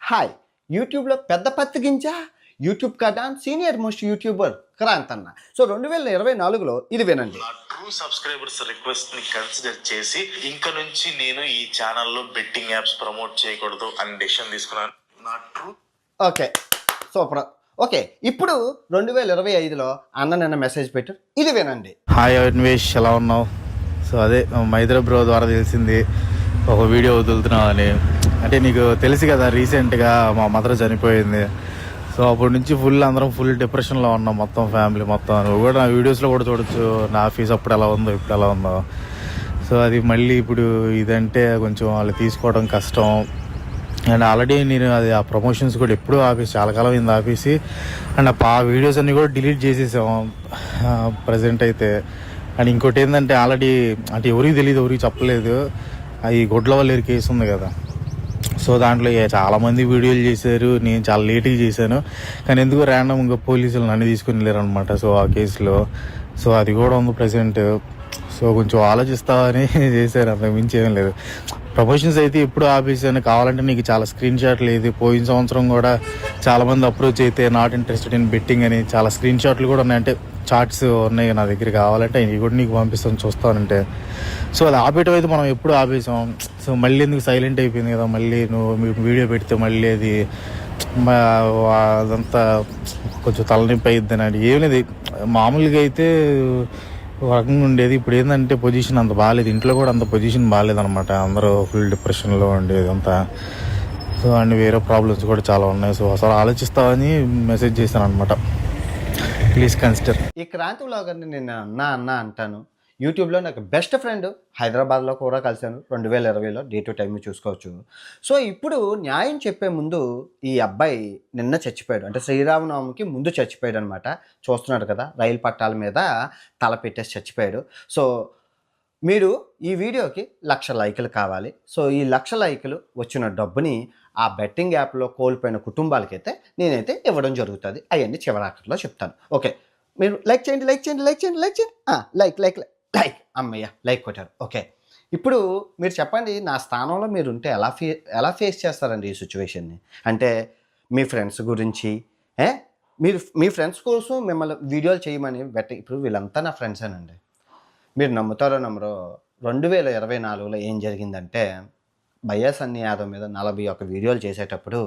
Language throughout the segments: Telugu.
హాయ్ యూట్యూబ్లో పెద్ద పత్తిగించా యూట్యూబ్ కథాన్ సీనియర్ మోస్ట్ యూట్యూబర్ క్రాంత్ అన్న. సో 2024లో ఇది వినండి. నా ట్రూ సబ్స్క్రైబర్స్ రిక్వెస్ట్ ని కన్సిడర్ చేసి ఇంక నుంచి నేను ఈ ఛానల్లో బెట్టింగ్ యాప్స్ ప్రమోట్ చేయకూడదు అని డెసిషన్ తీసుకున్నాను. నా ట్రూ ఓకే, సూపర్. ఓకే, ఇప్పుడు 2025లో అన్న నిన్న మెసేజ్ పెట్టారు, ఇది వినండి. హాయ్ అన్వేష్, ఎలా ఉన్నావు? సో అదే మైత్ర బ్రో ద్వారా తెలిసింది ఒక వీడియో వదులుతున్నావు అని. అంటే నీకు తెలుసు కదా, రీసెంట్గా మా మదర్ చనిపోయింది. సో అప్పటి నుంచి అందరం ఫుల్ డిప్రెషన్లో ఉన్నాం, మొత్తం ఫ్యామిలీ మొత్తం. నువ్వు కూడా నా వీడియోస్లో కూడా చూడొచ్చు, నా ఫీజు అప్పుడు ఎలా ఉందో ఇప్పుడు ఎలా ఉందో. సో అది మళ్ళీ ఇప్పుడు ఇదంటే కొంచెం వాళ్ళు తీసుకోవడం కష్టం. అండ్ ఆల్రెడీ నేను అది ఆ ప్రమోషన్స్ కూడా ఎప్పుడూ ఆపేసి, చాలా కాలం అయింది ఆపేసి. అండ్ ఆ వీడియోస్ అన్నీ కూడా డిలీట్ చేసేసాము ప్రజెంట్ అయితే. అండ్ ఇంకోటి ఏంటంటే ఆల్రెడీ అంటే ఎవరికి తెలియదు, ఎవరికి చెప్పలేదు, ఈ గొడ్లవల్లేరు కేసు ఉంది కదా. సో దాంట్లో చాలామంది వీడియోలు చేశారు, నేను చాలా లేట్గా చేశాను. కానీ ఎందుకు ర్యాండమ్గా పోలీసులు నన్ను తీసుకుని వెళ్ళారు అనమాట. సో ఆ కేసులో సో అది కూడా ఉంది ప్రజెంట్. సో కొంచెం ఆలోచిస్తామని చేశారు, అంతకు మించి ఏం లేదు. ప్రమోషన్స్ అయితే ఎప్పుడు ఆపేసాను. కావాలంటే నీకు చాలా స్క్రీన్ షాట్లు లేదు. పోయిన సంవత్సరం కూడా చాలామంది అప్రోచ్ అయితే నాట్ ఇంట్రెస్టెడ్ ఇన్ బెట్టింగ్ అని చాలా స్క్రీన్ షాట్లు కూడా ఉన్నాయి, అంటే చార్ట్స్ ఉన్నాయి నా దగ్గర. కావాలంటే ఇవి కూడా నీకు పంపిస్తాను, చూస్తానంటే. సో అది ఆపేయటం అయితే మనం ఎప్పుడు ఆపేసాం. సో మళ్ళీ ఎందుకు సైలెంట్ అయిపోయింది కదా, మళ్ళీ నువ్వు వీడియో పెడితే మళ్ళీ అది అదంతా కొంచెం తలనొప్పి అయిద్ది అని. ఏం లేదు, మామూలుగా అయితే ఒక రకంగా ఉండేది. ఇప్పుడు ఏంటంటే పొజిషన్ అంత బాగాలేదు, ఇంట్లో కూడా అంత పొజిషన్ బాగాలేదనమాట. అందరూ ఫుల్ డిప్రెషన్లో ఉండేది అంతా. సో అండ్ వేరే ప్రాబ్లమ్స్ కూడా చాలా ఉన్నాయి. సో అసలు ఆలోచిస్తామని మెసేజ్ చేశాను అనమాట, ప్లీజ్ కన్సిడర్. ఈ క్రాంతి వ్లాగర్ని నేను అన్న అంటాను. యూట్యూబ్లో నాకు బెస్ట్ ఫ్రెండ్, హైదరాబాద్లో కూడా కలిశాను 2020లో. డే టు టైం చూసుకోవచ్చు. సో ఇప్పుడు న్యాయం చెప్పే ముందు ఈ అబ్బాయి నిన్న చచ్చిపోయాడు, అంటే శ్రీరామనవమికి ముందు చచ్చిపోయాడు అనమాట. చూస్తున్నాడు కదా, రైలు పట్టాల మీద తల పెట్టేసి చచ్చిపోయాడు. సో మీరు ఈ వీడియోకి 1,00,000 లైకులు కావాలి. సో ఈ 1,00,000 లైకులు వచ్చిన డబ్బుని ఆ బెట్టింగ్ యాప్లో కోల్పోయిన కుటుంబాలకైతే నేనైతే ఇవ్వడం జరుగుతుంది. అవన్నీ చివరాఖరిలో చెప్తాను. ఓకే, మీరు లైక్ చేయండి, లైక్ చేయండి, లైక్ చేయండి, లైక్ చేయండి. లైక్ లైక్ లైక్ అమ్మయ్య, లైక్ కొట్టారు. ఓకే, ఇప్పుడు మీరు చెప్పండి, నా స్థానంలో మీరు ఉంటే ఎలా ఫేస్ చేస్తారండి ఈ సిచ్యువేషన్ని? అంటే మీ ఫ్రెండ్స్ గురించి, మీరు మీ ఫ్రెండ్స్ కోసం మిమ్మల్ని వీడియోలు చేయమని ఇప్పుడు వీళ్ళంతా నా ఫ్రెండ్సేనండి. మీరు నమ్ముతారో నమ్మరో, 2024లో ఏం జరిగిందంటే, భయ్యా సన్నీ యాదవ్ మీద 41 వీడియోలు చేసేటప్పుడు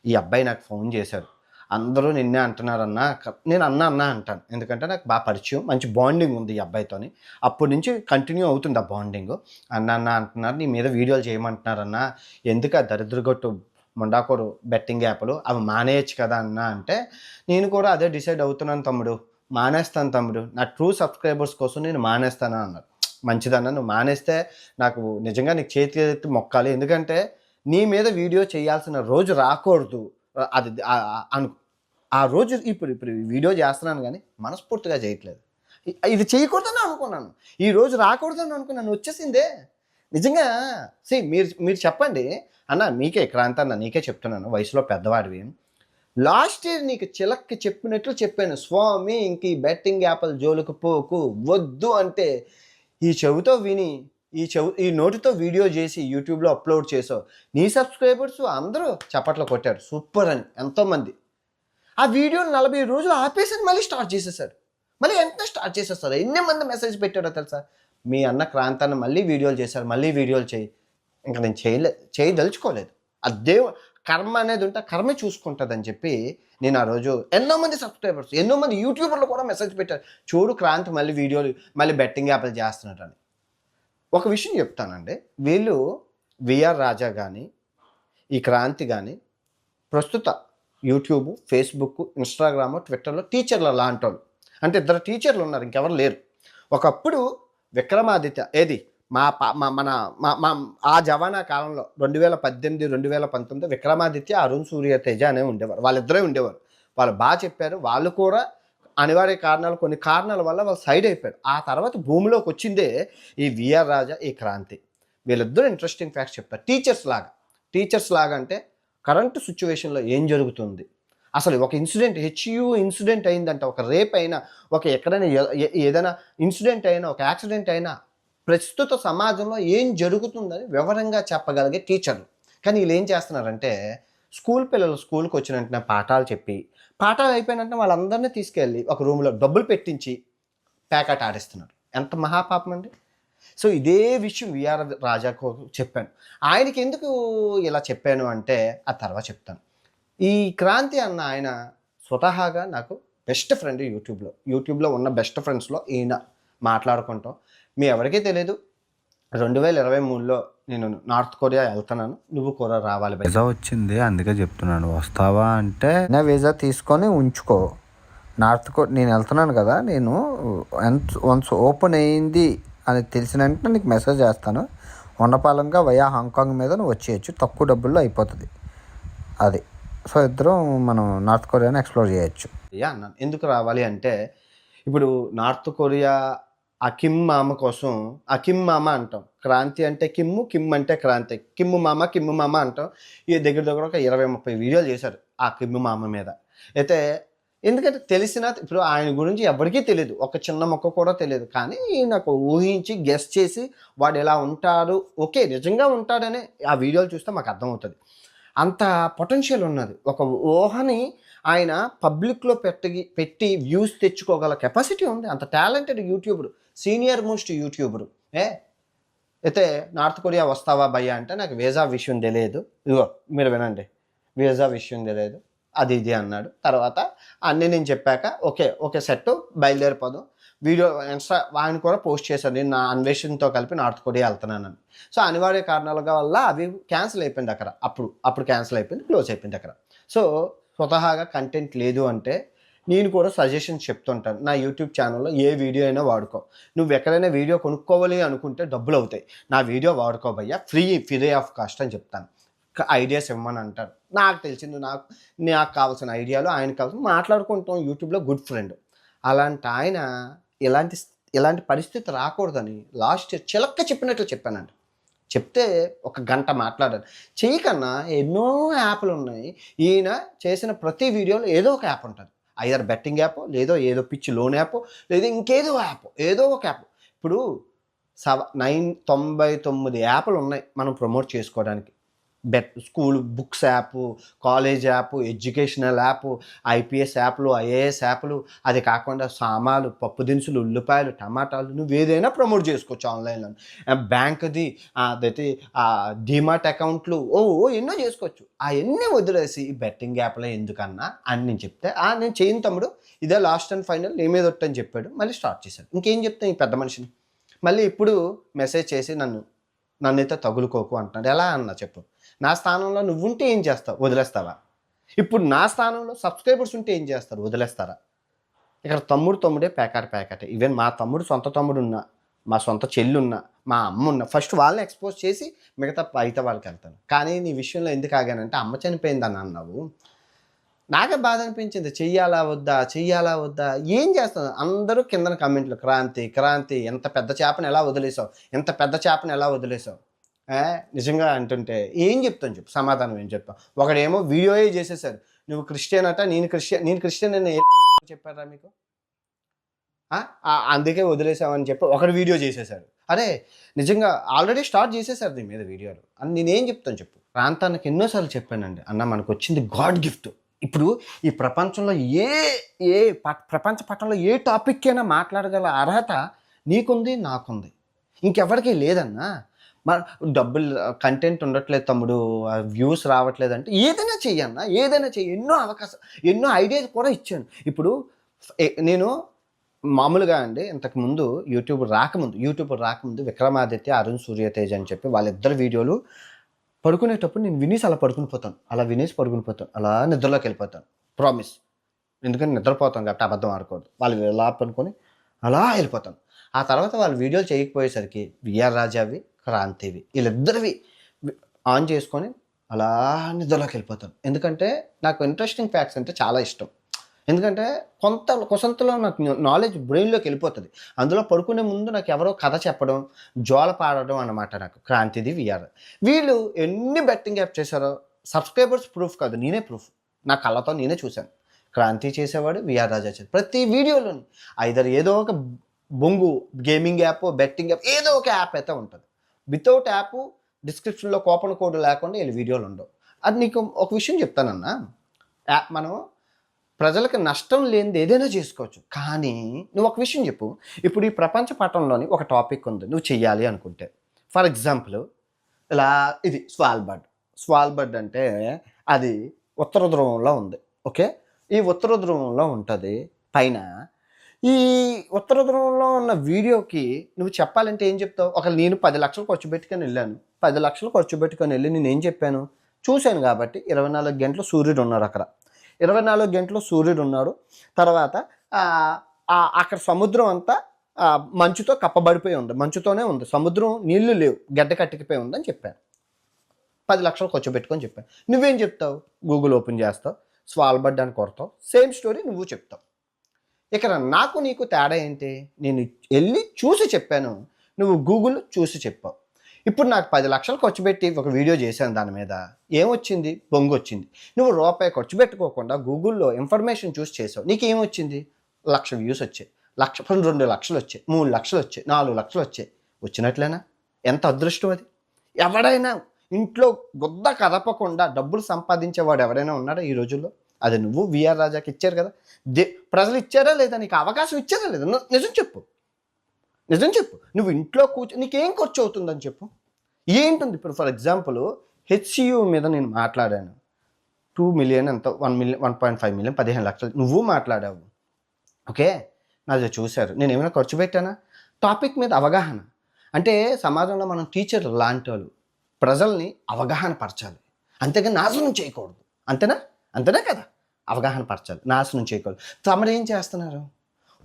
ఈ అబ్బాయి నాకు ఫోన్ చేశాడు. అందరూ నిన్నే అంటున్నారన్నా, నేను అన్నా అంటాను, ఎందుకంటే నాకు బాగా పరిచయం, మంచి బాండింగ్ ఉంది ఈ అబ్బాయితోని. అప్పటి నుంచి కంటిన్యూ అవుతుంది ఆ బాండింగ్. అన్న అంటున్నారు, నీ మీద వీడియోలు చేయమంటున్నారన్నా, ఎందుకు ఆ దరిద్రగొట్టు ముండాకోరు బెట్టింగ్ యాప్లు అవి మానేయచ్చు కదా అన్న అంటే, నేను కూడా అదే డిసైడ్ అవుతున్నాను తమ్ముడు, మానేస్తాను తమ్ముడు, నా ట్రూ సబ్స్క్రైబర్స్ కోసం నేను మానేస్తాను అన్నారు. మంచిదన్న, నువ్వు మానేస్తే నాకు నిజంగా నీకు చేతి ఎత్తి మొక్కాలి, ఎందుకంటే నీ మీద వీడియో చేయాల్సిన రోజు రాకూడదు. అది ఆ రోజు ఇప్పుడు వీడియో చేస్తున్నాను కానీ మనస్ఫూర్తిగా చేయట్లేదు. ఇది చేయకూడదని అనుకున్నాను, ఈ రోజు రాకూడదని అనుకున్నాను, వచ్చేసిందే నిజంగా. మీరు చెప్పండి అన్న, మీకే క్రాంతి అన్న, నీకే చెప్తున్నాను, వయసులో పెద్దవాడివి. లాస్ట్ ఇయర్ నీకు చిలక్కి చెప్పినట్లు చెప్పాను, స్వామి ఇంక ఈ బెట్టింగ్ యాప్ల జోలికి పోకు, వద్దు అంటే ఈ చెవితో విని ఈ నోటితో వీడియో చేసి యూట్యూబ్లో అప్లోడ్ చేసావు. నీ సబ్స్క్రైబర్స్ అందరూ చప్పట్లు కొట్టారు, సూపర్ అని ఎంతోమంది. ఆ వీడియోని 40 రోజులు ఆపేసి మళ్ళీ స్టార్ట్ చేసేసారు, మళ్ళీ వెంటనే స్టార్ట్ చేసేస్తారు. ఎన్ని మంది మెసేజ్ పెట్టారో తెలుసా, మీ అన్న క్రాంతాన్ని మళ్ళీ వీడియోలు చేశారు, మళ్ళీ వీడియోలు చేయి. ఇంకా నేను చేయదలుచుకోలేదు. అదే కర్మ అనేది ఉంటే కర్మే చూసుకుంటుందని చెప్పి నేను ఆ రోజు ఎన్నో మంది సబ్స్క్రైబర్స్, ఎన్నో మంది యూట్యూబర్లు కూడా మెసేజ్ పెట్టారు, చూడు క్రాంతి మళ్ళీ వీడియోలు మళ్ళీ బెట్టింగ్ యాప్లు చేస్తున్నారని. ఒక విషయం చెప్తానండి, వీళ్ళు విఆర్ రాజా కానీ ఈ క్రాంతి కానీ ప్రస్తుత యూట్యూబ్, ఫేస్బుక్, ఇన్స్టాగ్రామ్, ట్విట్టర్లో టీచర్లు లాంటి వాళ్ళు, అంటే 2 టీచర్లు ఉన్నారు, ఇంకెవరు లేరు. ఒకప్పుడు విక్రమాదిత్య ఏది మన ఆ జవానా కాలంలో 2018, 2019 విక్రమాదిత్య, అరుణ్ సూర్య తేజ అనే ఉండేవారు, వాళ్ళిద్దరే ఉండేవారు. వాళ్ళు బాగా చెప్పారు. వాళ్ళు కూడా అనివార్య కారణాలు, కొన్ని కారణాల వల్ల వాళ్ళు సైడ్ అయిపోయారు. ఆ తర్వాత భూమిలోకి వచ్చిందే ఈ విఆర్ రాజా, ఈ క్రాంతి. వీళ్ళిద్దరూ ఇంట్రెస్టింగ్ ఫ్యాక్ట్స్ చెప్తారు. టీచర్స్ లాగా అంటే కరెంటు సిచ్యువేషన్లో ఏం జరుగుతుంది, అసలు ఒక ఇన్సిడెంట్ అయిందంట, ఒక రేప్ అయినా, ఒక ఎక్కడైనా ఏదైనా ఇన్సిడెంట్ అయినా, ఒక యాక్సిడెంట్ అయినా, ప్రస్తుత సమాజంలో ఏం జరుగుతుందని వివరంగా చెప్పగలిగే టీచర్లు. కానీ వీళ్ళు ఏం చేస్తున్నారంటే స్కూల్ పిల్లలు స్కూల్కి వచ్చిన వెంటనే పాఠాలు చెప్పి, పాఠాలు అయిపోయిన వెంటనే వాళ్ళందరినీ తీసుకెళ్ళి ఒక రూమ్లో డబ్బులు పెట్టించి ప్యాకెట్ ఆడిస్తున్నాడు. ఎంత మహాపాపం అండి. సో ఇదే విషయం విఆర్ రాజాకు చెప్పాను. ఆయనకి ఎందుకు ఇలా చెప్పాను అంటే ఆ తర్వాత చెప్తాను. ఈ క్రాంతి అన్న ఆయన స్వతహాగా నాకు బెస్ట్ ఫ్రెండ్. యూట్యూబ్లో ఉన్న బెస్ట్ ఫ్రెండ్స్లో ఈయన. మాట్లాడుకుంటాం. మీ ఎవరికీ తెలియదు 2023లో నేను నార్త్ కొరియా వెళ్తున్నాను, నువ్వు కూడా రావాలి. వీసా వచ్చింది, అందుకే చెప్తున్నాను. వస్తావా అంటే నా వీసా తీసుకొని ఉంచుకో. నేను వెళ్తున్నాను కదా, నేను వన్స్ ఓపెన్ అయ్యింది అని తెలిసిన వెంటనే నీకు మెసేజ్ చేస్తాను. ఉన్నపాలంగా వయా హాంకాంగ్ మీద నువ్వు వచ్చేయచ్చు, తక్కువ డబ్బుల్లో అయిపోతుంది అది. సో ఇద్దరం మనం నార్త్ కొరియాని ఎక్స్ప్లోర్ చేయొచ్చు అన్నాను. ఎందుకు రావాలి అంటే ఇప్పుడు నార్త్ కొరియా ఆ కిమ్ మామ కోసం, ఆ కిమ్ మామ అంటాం, క్రాంతి అంటే కిమ్ అంటే క్రాంతి, కిమ్ మామ అంటాం. ఈ దగ్గర ఒక 20-30 వీడియోలు చేశారు ఆ కిమ్ మామ మీద. అయితే ఎందుకంటే ఇప్పుడు ఆయన గురించి ఎవరికీ తెలియదు, ఒక చిన్న మొక్క కూడా తెలియదు. కానీ నాకు ఊహించి గెస్ చేసి వాడు ఎలా ఉంటాడు, ఓకే నిజంగా ఉంటాడని ఆ వీడియోలు చూస్తే మాకు అర్థమవుతుంది. అంత పొటెన్షియల్ ఉన్నది. ఒక ఊహని ఆయన పబ్లిక్లో పెట్టి వ్యూస్ తెచ్చుకోగల కెపాసిటీ ఉంది. అంత talented YouTuber, senior most YouTuber. అయితే నార్త్ కొరియా వస్తావా భయ్యా అంటే నాకు వీసా విషయం తెలియదు. ఇదిగో మీరు వినండి, వీసా విషయం తెలియదు అది ఇది అన్నాడు. తర్వాత అన్నీ నేను చెప్పాక ఓకే సెట్ బయలుదేరిపోదాం. వీడియో ఇన్స్టా ఆయన కూడా పోస్ట్ చేశాను, నేను నా అన్వేషణతో కలిపి నార్త్ కొరియా వెళ్తున్నానని. సో అనివార్య కారణాల వల్ల అవి క్యాన్సిల్ అయిపోయింది అక్కడ. అప్పుడు క్యాన్సిల్ అయిపోయింది, క్లోజ్ అయిపోయింది అక్కడ. సో స్వతహాగా కంటెంట్ లేదు అంటే నేను కూడా సజెషన్స్ చెప్తుంటాను. నా యూట్యూబ్ ఛానల్లో ఏ వీడియో అయినా వాడుకో. నువ్వు ఎక్కడైనా వీడియో కొనుక్కోవాలి అనుకుంటే డబ్బులు అవుతాయి, నా వీడియో వాడుకో భయ్యా, ఫ్రీ ఆఫ్ కాస్ట్ అని చెప్తాను. ఐడియాస్ ఇవ్వమని అంటారు. నాకు తెలిసింది, నాకు కావాల్సిన ఐడియాలు ఆయనకు కావాల్సిన మాట్లాడుకుంటాం. యూట్యూబ్లో గుడ్ ఫ్రెండ్. అలాంటి ఆయన ఇలాంటి పరిస్థితి రాకూడదని లాస్ట్ ఇయర్ చిలక్క చెప్పినట్లు చెప్పానండి. చెప్తే ఒక గంట మాట్లాడాను. చెయ్యకన్నా ఎన్నో యాప్లు ఉన్నాయి. ఈయన చేసిన ప్రతి వీడియోలో ఏదో ఒక యాప్ ఉంటుంది. ఐదర్ బెట్టింగ్ యాప్, ఏదో పిచ్చి లోన్ యాప్, లేదా ఇంకేదో యాప్, ఏదో ఒక యాప్. ఇప్పుడు 99 యాప్లు ఉన్నాయి మనం ప్రమోట్ చేసుకోవడానికి. School books app, college app, educational app, IPS యాప్లు, ఐఏఎస్ యాప్లు, అది కాకుండా సామాన్లు, పప్పు దినుసులు, ఉల్లిపాయలు, టమాటాలు, నువ్వు ఏదైనా ప్రమోట్ చేసుకోవచ్చు ఆన్లైన్లో. బ్యాంక్ది అదైతే డిమార్ట్ అకౌంట్లు ఎన్నో చేసుకోవచ్చు. అవన్నీ వదిలేసి బెట్టింగ్ యాప్లో ఎందుకన్నా అని నేను చెప్తే నేను చేయను తమ్ముడు, ఇదే లాస్ట్ అండ్ ఫైనల్, నీ మీద ఒట్టని చెప్పాడు. మళ్ళీ స్టార్ట్ చేశాడు. ఇంకేం చెప్తాను ఈ పెద్ద మనిషిని. మళ్ళీ ఇప్పుడు మెసేజ్ చేసి నన్నైతే తగులుకోకు అంటున్నాడు. ఎలా అన్నా చెప్పు, నా స్థానంలో నువ్వుంటే ఏం చేస్తావు, వదిలేస్తావా? ఇప్పుడు నా స్థానంలో సబ్స్క్రైబర్స్ ఉంటే ఏం చేస్తారు, వదిలేస్తారా? ఇక్కడ తమ్ముడే ప్యాకెటే. ఈవెన్ మా సొంత తమ్ముడు ఉన్నా, మా సొంత చెల్లి ఉన్నా, మా అమ్మ ఉన్నా, ఫస్ట్ వాళ్ళని ఎక్స్పోజ్ చేసి మిగతా అయితే వాళ్ళకి వెళ్తాను. కానీ నీ విషయంలో ఎందుకు ఆగానంటే అమ్మ చనిపోయిందని అన్నావు. నాకే బాధ అనిపించింది. చెయ్యాలా వద్దా ఏం చేస్తాను. అందరూ కిందన కమెంట్లు, క్రాంతి ఎంత పెద్ద చేపను ఎలా వదిలేసావు నిజంగా అంటుంటే ఏం చెప్తాను చెప్పు, సమాధానం ఏం చెప్తాను. ఒకడేమో వీడియోయే చేసేసారు, నువ్వు క్రిస్టియన్ అట, నేను క్రిస్టియన్ అని చెప్పారా మీకు? అందుకే వదిలేసామని చెప్పి ఒకడు వీడియో చేసేసాడు. అరే నిజంగా ఆల్రెడీ స్టార్ట్ చేసేసారు దీని మీద వీడియోలు అని నేనేం చెప్తాను చెప్పు. ప్రాంతానికి ఎన్నోసార్లు చెప్పానండి, అన్న మనకు వచ్చింది గాడ్ గిఫ్ట్. ఇప్పుడు ఈ ప్రపంచంలో ప్రపంచ పటంలో ఏ టాపిక్ అయినా మాట్లాడగల అర్హత నీకుంది, నాకుంది, ఇంకెవరికి లేదన్నా. డబ్బులు కంటెంట్ ఉండట్లేదు తమ్ముడు, వ్యూస్ రావట్లేదంటే ఏదైనా చెయ్యన్నా, ఎన్నో అవకాశం, ఎన్నో ఐడియాస్ కూడా ఇచ్చాను. ఇప్పుడు నేను మామూలుగా అండి ఇంతకుముందు యూట్యూబ్ రాకముందు విక్రమాదిత్య, అరుణ్ సూర్యతేజ్ అని చెప్పి వాళ్ళిద్దరు వీడియోలు పడుకునేటప్పుడు నేను వినేసి అలా పడుకుని పోతాను, అలా నిద్రలోకి వెళ్ళిపోతాను, ప్రామిస్. ఎందుకంటే నిద్రపోతాను కాబట్టి అబద్ధం ఆడకూడదు. వాళ్ళు ఎలా పడుకొని అలా వెళ్ళిపోతాను. ఆ తర్వాత వాళ్ళు వీడియోలు చేయకపోయేసరికి విఆర్ రాజావి, క్రాంతివి, వీళ్ళిద్దరివి ఆన్ చేసుకొని అలా నిద్రలోకి వెళ్ళిపోతాను. ఎందుకంటే నాకు ఇంట్రెస్టింగ్ ఫ్యాక్ట్స్ అంటే చాలా ఇష్టం. ఎందుకంటే కొంతలో నాకు నాలెడ్జ్ బ్రెయిన్లోకి వెళ్ళిపోతుంది. అందులో పడుకునే ముందు నాకు ఎవరో కథ చెప్పడం, జోల పాడడం అన్నమాట. నాకు క్రాంతిది, విఆర్, వీళ్ళు ఎన్ని బెట్టింగ్ యాప్ చేశారో సబ్స్క్రైబర్స్ ప్రూఫ్ కాదు, నేనే ప్రూఫ్. నా కళ్ళతో నేనే చూశాను. క్రాంతి చేసేవాడు, విఆర్ రాజా చేసేవాడు. ప్రతి వీడియోలోని ఐదర్ ఏదో ఒక బొంగు గేమింగ్ యాప్, బెట్టింగ్ యాప్, ఏదో ఒక యాప్ అయితే ఉంటుంది. వితౌట్ యాప్ డిస్క్రిప్షన్లో కూపన్ కోడ్ లేకుండా వీళ్ళు వీడియోలు ఉండవు. అది నీకు ఒక విషయం చెప్తానన్నా, మనం ప్రజలకు నష్టం లేనిది ఏదైనా చేసుకోవచ్చు. కానీ నువ్వు ఒక విషయం చెప్పు, ఇప్పుడు ఈ ప్రపంచ పటంలోని ఒక టాపిక్ ఉంది నువ్వు చెయ్యాలి అనుకుంటే. ఫర్ ఎగ్జాంపుల్ ఇలా ఇది స్వాల్బర్డ్ అంటే అది ఉత్తర ధ్రువంలో ఉంది. ఓకే, ఈ ఉత్తర ధ్రువంలో ఉంటుంది పైన. ఈ ఉత్తర ధ్రువంలో ఉన్న వీడియోకి నువ్వు చెప్పాలంటే ఏం చెప్తావు? నేను 10 లక్షలు ఖర్చు పెట్టుకొని వెళ్ళాను. 10 లక్షలు ఖర్చు పెట్టుకొని వెళ్ళి నేను ఏం చెప్పాను? చూశాను కాబట్టి 24 గంటలు సూర్యుడు ఉన్నాడు అక్కడ. 24 గంటలు సూర్యుడు ఉన్నాడు. తర్వాత అక్కడ సముద్రం అంతా మంచుతో కప్పబడిపోయి ఉంది, మంచుతోనే ఉంది, సముద్రం నీళ్లు లేవు, గడ్డ కట్టికిపోయి ఉందని చెప్పాను. 10 లక్షలు ఖర్చు పెట్టుకొని చెప్పాను. నువ్వేం చెప్తావు? గూగుల్ ఓపెన్ చేస్తావు, స్వాల్బర్డ్ అని కొడతావు, సేమ్ స్టోరీ నువ్వు చెప్తావు. ఇక్కడ నాకు నీకు తేడా ఏంటి? నేను వెళ్ళి చూసి చెప్పాను, నువ్వు గూగుల్ చూసి చెప్పావు. ఇప్పుడు నాకు 10 లక్షలు ఖర్చు పెట్టి ఒక వీడియో చేశాను, దాని మీద ఏమొచ్చింది? బొంగు వచ్చింది. నువ్వు రూపాయి ఖర్చు పెట్టుకోకుండా గూగుల్లో ఇన్ఫర్మేషన్ చూసి చేసావు, నీకు ఏమొచ్చింది? 1,00,000 వ్యూస్ వచ్చాయి, 2 లక్షలు వచ్చాయి, 3 లక్షలు వచ్చాయి, 4 లక్షలు వచ్చాయి. వచ్చినట్లేనా? ఎంత అదృష్టం అది! ఎవడైనా ఇంట్లో గుద్ద కదపకుండా డబ్బులు సంపాదించేవాడు ఎవరైనా ఉన్నాడా ఈ రోజుల్లో? అది నువ్వు విఆర్ రాజాకి ఇచ్చారు కదా. ప్రజలు ఇచ్చారా లేదా? నీకు అవకాశం ఇచ్చారా లేదా? నిజం చెప్పు, నిజం చెప్పు. నువ్వు ఇంట్లో నీకేం ఖర్చు అవుతుందని చెప్పు. ఏంటుంది ఇప్పుడు? ఫర్ ఎగ్జాంపుల్ హెచ్సియు మీద నేను మాట్లాడాను, 2 మిలియన్ ఎంత, 1 మిలియన్, 1.5 మిలియన్, 15 లక్షలు నువ్వు మాట్లాడావు. ఓకే, నాది చూశారు. నేను ఏమైనా ఖర్చు పెట్టానా? టాపిక్ మీద అవగాహన. అంటే సమాజంలో మనం టీచర్ లాంటి వాళ్ళు ప్రజల్ని అవగాహన పరచాలి, అంతేగాని నాశనం చేయకూడదు. అంతేనా కదా? అవగాహన పరచాలి, నాశనం చేయకూడదు. తమరు ఏం చేస్తున్నారు?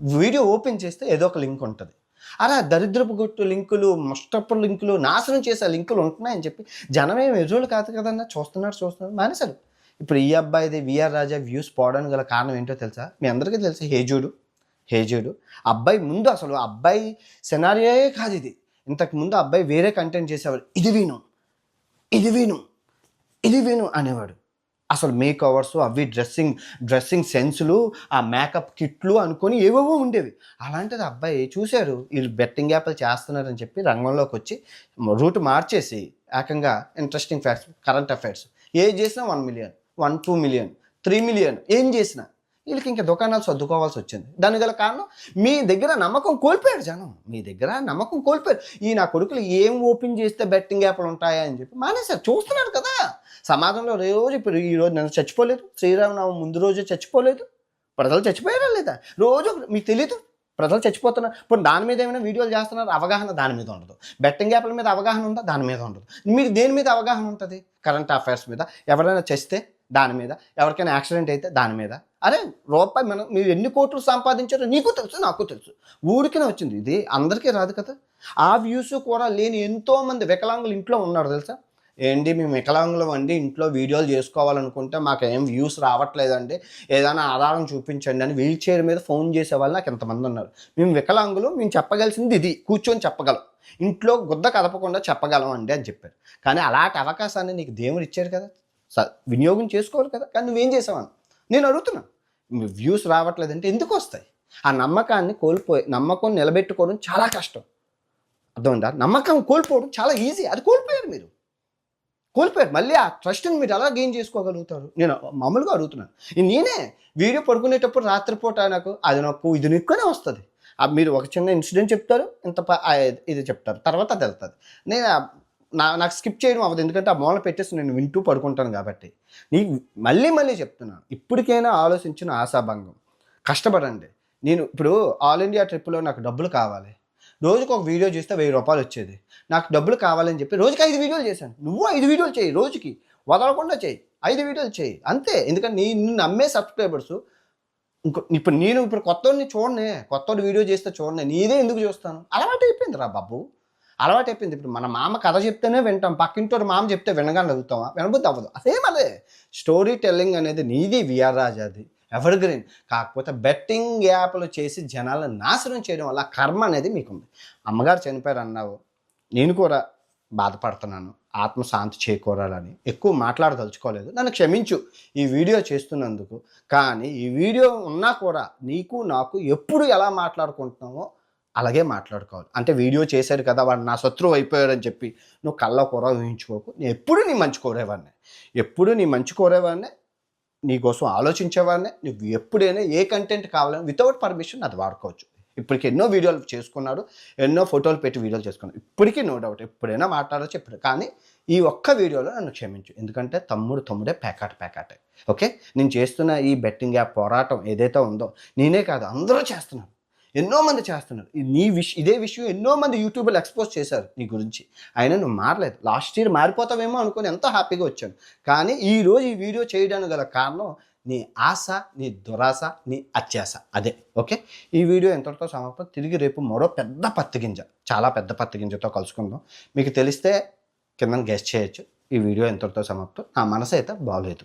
వీడియో ఓపెన్ చేస్తే ఏదో ఒక లింక్ ఉంటుంది. అలా దరిద్రపు గొట్టు లింకులు, ముష్టపు లింకులు, నాశనం చేసే లింకులు ఉంటున్నాయని చెప్పి జనమేం ఎదురులు కాదు కదన్నా, చూస్తున్నారు మానేశారు. ఇప్పుడు ఈ అబ్బాయిది విఆర్ రాజా వ్యూస్ పోవడానికి గల కారణం ఏంటో తెలుసా? మీ అందరికీ తెలుసు, హేజుడు అబ్బాయి ముందు అసలు అబ్బాయి సెనారియోయే కాదు ఇది. ఇంతకుముందు అబ్బాయి వేరే కంటెంట్ చేసేవాడు, ఇది విను అనేవాడు. అసలు మేక్ ఓవర్స్ అవి డ్రెస్సింగ్ సెన్సులు, ఆ మేకప్ కిట్లు అనుకొని ఏవేవో ఉండేవి. అలాంటిది అబ్బాయి చూశారు వీళ్ళు బెట్టింగ్ యాప్లు చేస్తున్నారని చెప్పి రంగంలోకి వచ్చి రూట్ మార్చేసి ఏకంగా ఇంట్రెస్టింగ్ ఫ్యాక్ట్స్, కరెంట్ అఫైర్స్ ఏం చేసినా 1 మిలియన్, 2 మిలియన్, 3 మిలియన్ ఏం చేసినా వీళ్ళకి ఇంకా దుకాణాలు సర్దుకోవాల్సి వచ్చింది. దానికి గల కారణం మీ దగ్గర నమ్మకం కోల్పోయాడు జనం, మీ దగ్గర నమ్మకం కోల్పోయారు. నా కొడుకులు ఏం ఓపెన్ చేస్తే బెట్టింగ్ యాప్లు ఉంటాయా అని చెప్పి మానేశారు. చూస్తున్నాడు కదా సమాజంలో రోజు. ఇప్పుడు ఈరోజు నన్ను చచ్చిపోలేదు, శ్రీరామనవమి ముందు రోజు చచ్చిపోలేదు, ప్రజలు చచ్చిపోయారా లేదా? రోజు మీకు తెలీదు ప్రజలు చచ్చిపోతున్నారు. ఇప్పుడు దాని మీద ఏమైనా వీడియోలు చేస్తున్నారు, అవగాహన దాని మీద ఉండదు. బెట్టింగ్ యాప్ల మీద అవగాహన ఉందా? దాని మీద ఉండదు. మీకు దేని మీద అవగాహన ఉంటుంది? కరెంట్ అఫైర్స్ మీద. ఎవరైనా చేస్తే దాని మీద, ఎవరికైనా యాక్సిడెంట్ అయితే దాని మీద. అరే రూపాయి మీరు ఎన్ని కోట్లు సంపాదించారో నీకు తెలుసు, నాకు తెలుసు. ఊరికనే వచ్చింది, ఇది అందరికీ రాదు కదా. ఆ వ్యూస్ కూడా లేని ఎంతోమంది వికలాంగులు ఇంట్లో ఉన్నారు తెలుసా. ఏంటి మేము వికలాంగులం అండి, ఇంట్లో వీడియోలు చేసుకోవాలనుకుంటే మాకు ఏం వ్యూస్ రావట్లేదండి, ఏదైనా ఆధారం చూపించండి అని వీల్ చైర్ మీద ఫోన్ చేసే వాళ్ళు నాకు ఎంతమంది ఉన్నారు. మేము వికలాంగులు, మేము చెప్పగలిసింది ఇది, కూర్చొని చెప్పగలం, ఇంట్లో గుద్ద కదపకుండా చెప్పగలం అండి అని చెప్పారు. కానీ అలాంటి అవకాశాన్ని నీకు దేవుడు ఇచ్చారు కదా, వినియోగం చేసుకోవాలి కదా. కానీ నువ్వేం చేసావని నేను అడుగుతున్నా. వ్యూస్ రావట్లేదంటే ఎందుకు వస్తాయి? ఆ నమ్మకాన్ని నమ్మకం నిలబెట్టుకోవడం చాలా కష్టం, అర్థమైందా? నమ్మకం కోల్పోవడం చాలా ఈజీ, అది కోల్పోయారు మీరు. మళ్ళీ ఆ ట్రస్ట్ని మీరు ఎలా గెయిన్ చేసుకోగలుగుతారు? నేను మామూలుగా అడుగుతున్నాను. నేనే వీడియో పడుకునేటప్పుడు రాత్రిపూట నాకు అది నొక్కు ఇది నొక్కునే వస్తుంది. మీరు ఒక చిన్న ఇన్సిడెంట్ చెప్తారు, ఇది చెప్తారు, తర్వాత అది వెళ్తుంది. నాకు స్కిప్ చేయడం అవ్వదు, ఎందుకంటే ఆ మూల పెట్టేసి నేను వింటూ పడుకుంటాను కాబట్టి. మళ్ళీ చెప్తున్నాను, ఇప్పటికైనా ఆలోచించిన ఆశాభంగం, కష్టపడండి. నేను ఇప్పుడు ఆల్ ఇండియా ట్రిప్లో నాకు డబ్బులు కావాలి, రోజుకు ఒక వీడియో చేస్తే 1000 రూపాయలు వచ్చేది. నాకు డబ్బులు కావాలని చెప్పి రోజుకి 5 వీడియోలు చేశాను. నువ్వు 5 వీడియోలు చేయి, రోజుకి వదలకుండా చేయి, 5 వీడియోలు చేయి అంతే. ఎందుకంటే నిన్ను నమ్మే సబ్స్క్రైబర్స్ ఇప్పుడు కొత్తోడిని చూడనే, కొత్తోడు వీడియో చేస్తే చూడనే, నీదే ఎందుకు చూస్తాను? అలవాటు అయిపోయింది రా బాబు, అలవాటు అయిపోయింది. ఇప్పుడు మన మామ కథ చెప్తేనే వింటాం, పక్కింటోడు మామ చెప్తే వినగానే అడుగుతామా? వినబుద్ధి అవ్వదు. అదే స్టోరీ టెల్లింగ్ అనేది నీది, విఆర్ రాజాది, ఎవర్ గ్రీన్. కాకపోతే బెట్టింగ్ యాప్లు చేసి జనాలను నాశనం చేయడం వల్ల కర్మ అనేది మీకుంది. అమ్మగారు చనిపోయారు అన్నావు, నేను కూడా బాధపడుతున్నాను, ఆత్మశాంతి చేకూరాలని ఎక్కువ మాట్లాడదలుచుకోలేదు, నన్ను క్షమించు ఈ వీడియో చేస్తున్నందుకు. కానీ ఈ వీడియో ఉన్నా కూడా నీకు నాకు ఎప్పుడు ఎలా మాట్లాడుకుంటున్నామో అలాగే మాట్లాడుకోవాలి. అంటే వీడియో చేశాడు కదా వాడు నా శత్రువు అయిపోయాడని చెప్పి నువ్వు కళ్ళ కూర ఊహించుకోకు. నేను ఎప్పుడు నీ మంచి కోరేవాడిని, ఎప్పుడు నీ మంచి కోరేవాడిని, నీకోసం ఆలోచించేవాడిని. నువ్వు ఎప్పుడైనా ఏ కంటెంట్ కావాలని వితౌట్ పర్మిషన్ అది వాడుకోవచ్చు. ఇప్పటికి ఎన్నో వీడియోలు చేసుకున్నాడు, ఎన్నో ఫోటోలు పెట్టి వీడియోలు చేసుకున్నాడు. ఇప్పటికీ నో డౌట్ ఎప్పుడైనా మాట్లాడవచ్చు ఎప్పుడు. కానీ ఈ ఒక్క వీడియోలో నన్ను క్షమించు. ఎందుకంటే తమ్ముడే పేకాటే. ఓకే, నేను చేస్తున్న ఈ బెట్టింగ్ యాప్ పోరాటం ఏదైతే ఉందో నేనే కాదు అందరూ చేస్తున్నారు, ఎన్నో మంది చేస్తున్నారు. ఇదే విషయం ఎన్నో మంది యూట్యూబ్లో ఎక్స్పోజ్ చేశారు నీ గురించి. అయినా నువ్వు మారలేదు. లాస్ట్ ఇయర్ మారిపోతావేమో అనుకుని ఎంతో హ్యాపీగా వచ్చాను. కానీ ఈరోజు ఈ వీడియో చేయడానికి గల కారణం నీ ఆశ, నీ దురాశ, నీ అత్యాశ. అదే. ఓకే, ఈ వీడియో ఎంతటితో సమాప్తం. తిరిగి రేపు మరో పెద్ద పత్తిగింజ, చాలా పెద్ద పత్తిగింజతో కలుసుకుందాం. మీకు తెలిస్తే కింద గెస్ట్ చేయొచ్చు. ఈ వీడియో ఎంతటితో సమాప్తం. నా మనసు అయితే బాగలేదు.